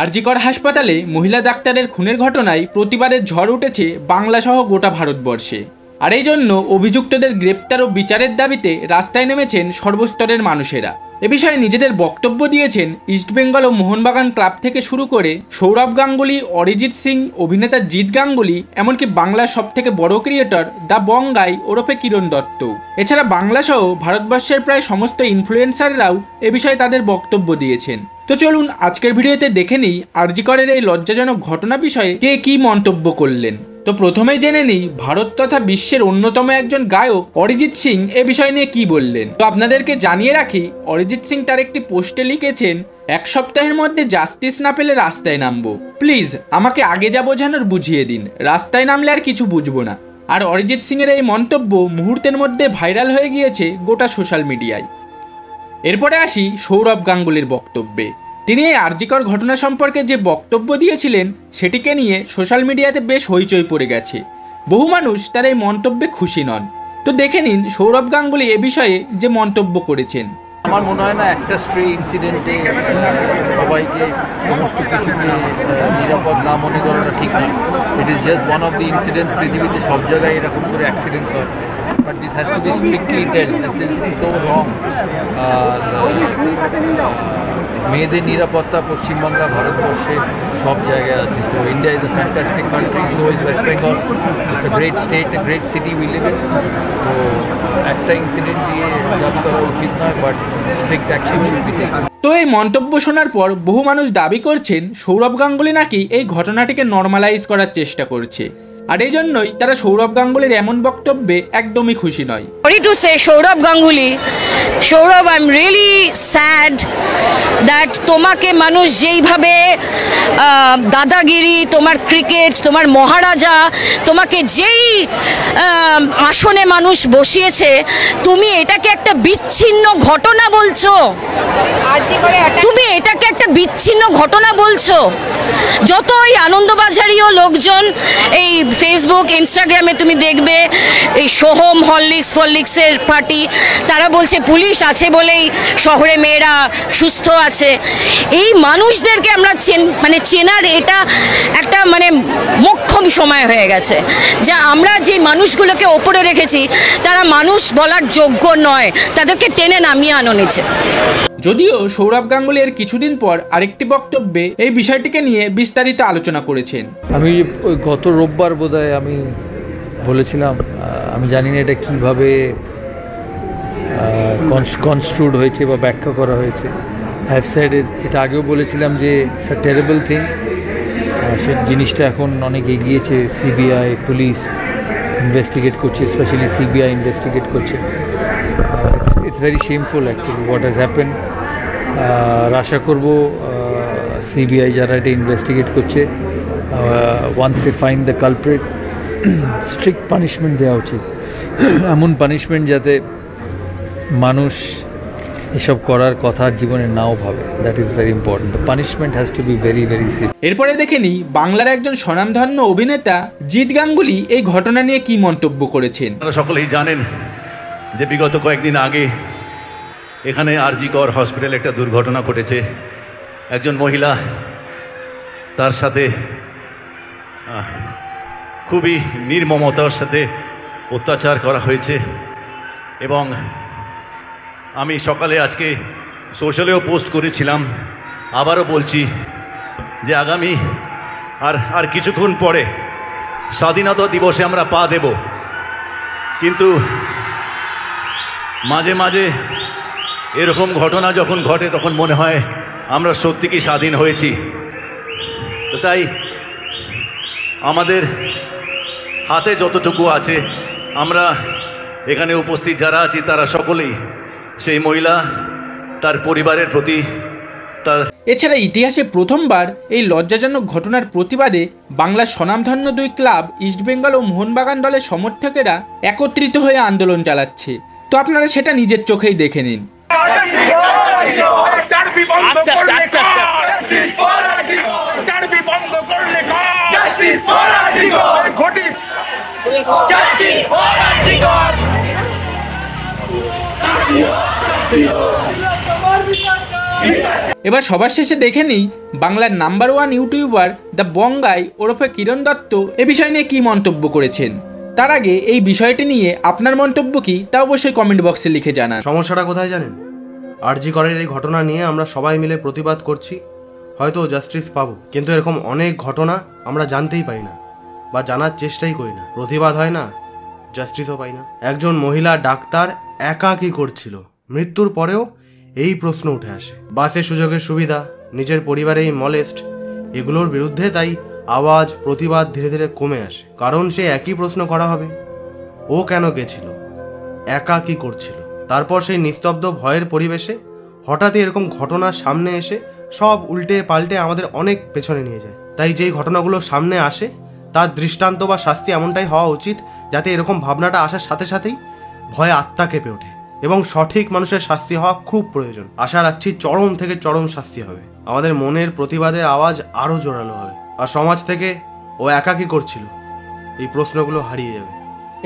আরজি কর হাসপাতালে মহিলা ডাক্তারের খুনের ঘটনায় প্রতিবাদের ঝড় উঠেছে বাংলাসহ গোটা ভারতবর্ষে। আর এই জন্য অভিযুক্তদের গ্রেপ্তার ও বিচারের দাবিতে রাস্তায় নেমেছেন সর্বস্তরের মানুষেরা। এ বিষয়ে নিজেদের বক্তব্য দিয়েছেন ইস্টবেঙ্গল ও মোহনবাগান ক্লাব থেকে শুরু করে সৌরভ গাঙ্গুলি, অরিজিৎ সিং, অভিনেতা জিৎ গাঙ্গুলি, এমনকি বাংলার সবথেকে বড় ক্রিয়েটর দ্য বঙ্গাই ওরফে কিরণ দত্ত। এছাড়া বাংলাসহ ভারতবর্ষের প্রায় সমস্ত ইনফ্লুয়েন্সাররাও এ বিষয়ে তাদের বক্তব্য দিয়েছেন। তো চলুন আজকের ভিডিওতে দেখে নিই আরজি করের এই লজ্জাজনক ঘটনা বিষয়ে কে কী মন্তব্য করলেন। তো প্রথমেই জেনে নিই ভারত তথা বিশ্বের অন্যতম একজন গায়ক অরিজিৎ সিং এ বিষয় নিয়ে কি বললেন। তো আপনাদেরকে জানিয়ে রাখি, অরিজিৎ সিং তার একটি পোস্টে লিখেছেন, এক সপ্তাহের মধ্যে জাস্টিস না পেলে রাস্তায় নামবো, প্লিজ আমাকে আগে যা বোঝানোর বুঝিয়ে দিন, রাস্তায় নামলে আর কিছু বুঝবো না। আর অরিজিৎ সিং এর এই মন্তব্য মুহূর্তের মধ্যে ভাইরাল হয়ে গিয়েছে গোটা সোশ্যাল মিডিয়ায়। এরপরে আসি সৌরভ গাঙ্গুলির বক্তব্যে। তিনি এই আরজি কর ঘটনা সম্পর্কে যে বক্তব্য দিয়েছিলেন সেটিকে নিয়ে সোশ্যাল মিডিয়াতে বেশ হইচই পড়ে গেছে। বহু মানুষ তার এই মন্তব্যে খুশি নন। তো দেখে নিন সৌরভ গাঙ্গুলি এ বিষয়ে যে মন্তব্য করেছেন। আমার মনে হয় না একটা স্ট্রে ইনসিডেন্টে সবাইকে সমস্ত কিছুকে নিরাপদ না মনে করাটা ঠিক না। It is just one of the incidents. পৃথিবীতে সব জায়গায় এরকম করে অ্যাক্সিডেন্টস হয়, but this has to be strictly dealt. This is so wrong. মেয়েদের নিরাপত্তা পশ্চিমবাংলা, ভারতবর্ষে সব জায়গায় আছে। তো India is a fantastic country, so is West Bengal. It's a great state, a great city we live in. তো একটা ইনসিডেন্ট দিয়ে জাজ করা উচিত নয়, but strict action should be taken. তো এই মন্তব্য শোনার পর বহু মানুষ দাবি করছেন সৌরভ গাঙ্গুলি নাকি এই ঘটনাটিকে নর্মালাইজ করার চেষ্টা করছে। আর এই জন্যই তারা সৌরভ গাঙ্গুলির এমন বক্তব্যে একদমই খুশি নয়। Sorry to say, Saurabh Ganguly, Saurabh, I'm really sad that তোমাকে মানুষ যেইভাবে দাদাগিরি, তোমার ক্রিকেট, তোমার মহারাজা, তোমাকে যেই আসনে মানুষ বসিয়েছে, তুমি এটাকে একটা বিচ্ছিন্ন ঘটনা বলছো। তুমি এটাকে একটা বিচ্ছিন্ন ঘটনা বলছো। যত ওই আনন্দবাজারিও লোকজন এই ফেসবুক, ইনস্টাগ্রামে তুমি দেখবে এই সোহম হরলিক্সের পার্টি, তারা বলছে পুলিশ আছে বলেই শহরে মেয়েরা সুস্থ আছে। এই মানুষদেরকে আমরা চেনার এটা একটা মোক্ষম সময় হয়ে গেছে, যা আমরা যে মানুষগুলোকে ওপরে রেখেছি তারা মানুষ বলার যোগ্য নয়, তাদেরকে টেনে নামিয়ে আনো নিচে। যদিও সৌরভ গাঙ্গুলি এর কিছুদিন পর আরেকটি বক্তব্যে এই বিষয়টিকে নিয়ে বিস্তারিত আলোচনা করেছেন। আমি ওই গত রোববার বোধহয় আমি বলেছিলাম, আমি জানি না এটা কীভাবে কনস্ট্রুড হয়েছে বা ব্যাখ্যা করা হয়েছে। আই হ্যাভ সেড ইট, যেটা আগেও বলেছিলাম যে ইটস আ টেরেবল থিং। সে জিনিসটা এখন অনেক এগিয়েছে, সিবিআই, পুলিশ ইনভেস্টিগেট করছে, স্পেশালি সিবিআই ইনভেস্টিগেট করছে। It's very shameful actually what has happened. আশা করব সিবিআই যারা এটা ইনভেস্টিগেট করছে, once they find the culprit, strict punishment দেওয়া উচিত। এমন পানিশমেন্ট যাতে মানুষ এসব করার কথা জীবনে নাও ভাবে। That is very important. The punishment has to be very very severe. এরপরে দেখে নিই বাংলার একজন স্বনামধন্য অভিনেতা জিৎ গাঙ্গুলি এই ঘটনা নিয়ে কি মন্তব্য করেছেন। আপনারা সকলেই জানেন যে বিগত কয়েকদিন আগে এখানে আরজি কর হসপিটালে একটা দুর্ঘটনা ঘটেছে। একজন মহিলা, তার সাথে খুবই নির্মমতার সাথে অত্যাচার করা হয়েছে। এবং আমি সকালে আজকে সোশ্যালেও পোস্ট করেছিলাম, আবারও বলছি যে আগামী আর কিছুক্ষণ পরে স্বাধীনতা দিবসে আমরা পা দেব, কিন্তু মাঝে মাঝে এরকম ঘটনা যখন ঘটে তখন মনে হয় আমরা সত্যি কি স্বাধীন হয়েছি। তো তাই আমাদের হাতে যতটুকু আছে, আমরা এখানে উপস্থিত যারা আছি তারা সকলেই সেই মহিলা, তার পরিবারের প্রতি এছাড়া ইতিহাসে প্রথমবার এই লজ্জাজনক ঘটনার প্রতিবাদে বাংলার স্বনামধন্য দুই ক্লাব ইস্টবেঙ্গল ও মোহনবাগান দলের সমর্থকেরা একত্রিত হয়ে আন্দোলন চালাচ্ছে। তো আপনারা সেটা নিজের চোখেই দেখে নিন। Justice for এবার সবার শেষে দেখে নিই বাংলার নাম্বার 1 ইউটিউবার দ্য বঙ্গাই ওরফে কিরণ দত্ত এ বিষয় নিয়ে কি মন্তব্য করেছেন। তার আগে এই বিষয়টি নিয়ে আপনার মন্তব্য কি তা অবশ্যই কমেন্ট বক্সে লিখে জানান। সমস্যাটা কোথায় জানেন? আরজি করের এই ঘটনা নিয়ে আমরা সবাই মিলে প্রতিবাদ করছি, হয়তো জাস্টিস পাবো, কিন্তু এরকম অনেক ঘটনা আমরা জানতেই পাই না বা জানার চেষ্টাই করি না। প্রতিবাদ হয় না, জাস্টিসও পাই না। একজন মহিলা ডাক্তার একা কি করছিল, মৃত্যুর পরেও এই প্রশ্ন উঠে আসে। বাসে সুযোগের সুবিধা, নিজের পরিবারেই মলেস্ট, এগুলোর বিরুদ্ধে তাই আওয়াজ প্রতিবাদ ধীরে ধীরে কমে আসে। কারণ সে একই প্রশ্ন করা হবে, ও কেন গেছিল, একা কি করছিল। তারপর সেই নিস্তব্ধ ভয়ের পরিবেশে হঠাৎই এরকম ঘটনা সামনে এসে সব উল্টে পাল্টে আমাদের অনেক পেছনে নিয়ে যায়। তাই যেই ঘটনাগুলো সামনে আসে তার দৃষ্টান্ত বা শাস্তি এমনটাই হওয়া উচিত যাতে এরকম ভাবনাটা আসার সাথে সাথেই ভয়ে আত্মা কেঁপে ওঠে, এবং সঠিক মানুষের শাস্তি হওয়া খুব প্রয়োজন। আশা রাখছি চরম থেকে চরম শাস্তি হবে, আমাদের মনের প্রতিবাদের আওয়াজ আরও জোরালো হবে, আর সমাজ থেকে ও একা কি করছিল এই প্রশ্নগুলো হারিয়ে যাবে।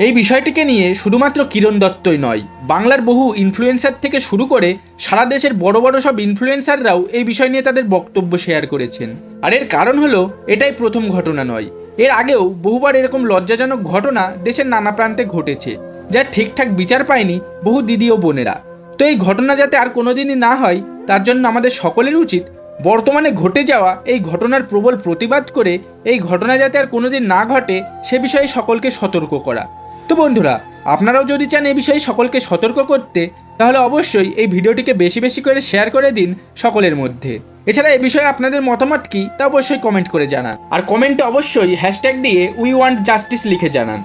এই বিষয়টিকে নিয়ে শুধুমাত্র কিরণ দত্তই নয়, বাংলার বহু ইনফ্লুয়েন্সার থেকে শুরু করে সারা দেশের বড় বড় সব ইনফ্লুয়েন্সাররাও এই বিষয় নিয়ে তাদের বক্তব্য শেয়ার করেছেন। আর এর কারণ হলো এটাই প্রথম ঘটনা নয়, এর আগেও বহুবার এরকম লজ্জাজনক ঘটনা দেশের নানা প্রান্তে ঘটেছে, যা ঠিকঠাক বিচার পায়নি বহু দিদি ও বোনেরা। তো এই ঘটনা যাতে আর কোনোদিনই না হয় তার জন্য আমাদের সকলের উচিত বর্তমানে ঘটে যাওয়া এই ঘটনার প্রবল প্রতিবাদ করে এই ঘটনা যাতে আর কোনোদিন না ঘটে সে বিষয়ে সকলকে সতর্ক করা। তো বন্ধুরা, আপনারাও যদি চান এই বিষয়ে সকলকে সতর্ক করতে, তাহলে অবশ্যই এই ভিডিওটিকে বেশি বেশি করে শেয়ার করে দিন সকলের মধ্যে। এছাড়া এই বিষয়ে আপনাদের মতামত কি তা অবশ্যই কমেন্ট করে জানান, আর কমেন্টে অবশ্যই হ্যাশট্যাগ দিয়ে উই ওয়ান্ট জাস্টিস লিখে জানান।